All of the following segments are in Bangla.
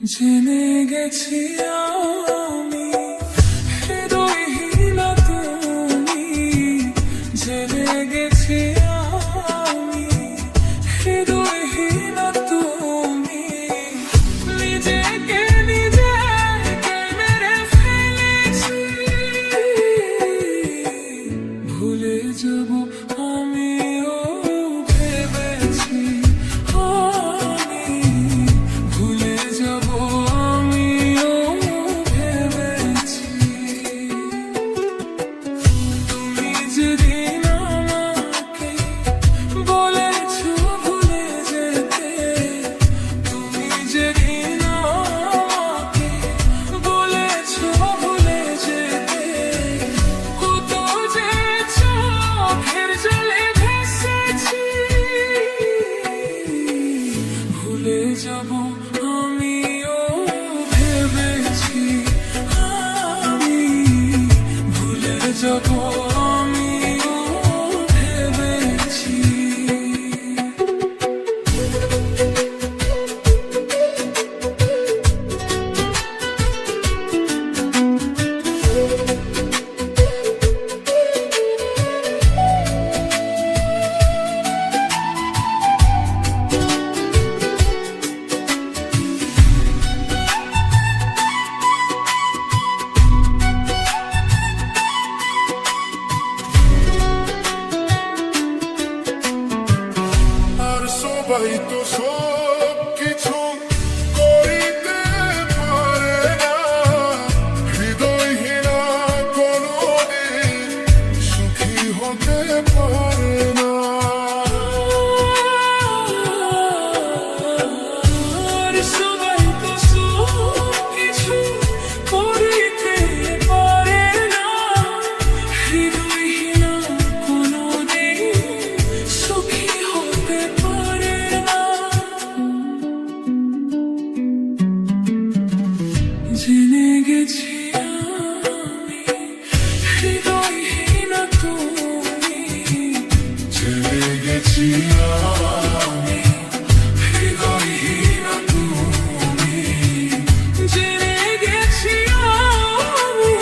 জেনে গেছি আমি হৃদয়হীনা তুমি, জেনে গেছি আমি হৃদয়হীনা তুমি। নিজেকে নিজেকে মেরে ফেলেছি, ভুলে যাব আমিও ভেবেছি, আমি ভুলে যাব আমিও ভেবেছি। তুমি যেদিন আমাকে বলেছ ভুলে যেতে, তুমি যেদিন আমাকে বলেছ ভুলে যেতে, কত যে চোখের জলে ভেসেছি, ভুলে যাব আমিও ভেবেছি, আমি ভুলে যাব আমিও ভেবেছি। আর সবাই তো সব কিছু করিতে পারে না, হৃদয়হীনা কোনোদিন সুখী হতে পারে না। আর সবাই তো সব কিছু করিতে পারে না, হৃদয়হীনা কোনোদিন সুখী হতে পারে না। জেনে গেছি আমি হৃদয়হীনা তুমি, জেনে গেছি আমি হৃদয়হীনা তুমি, জেনে গেছি আমি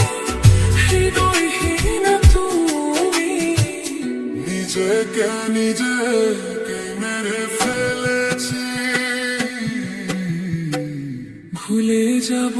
হৃদয়হীনা তুমি। নিজেকে নিজেকে মেরে ফেলেছি, ভুলে যাব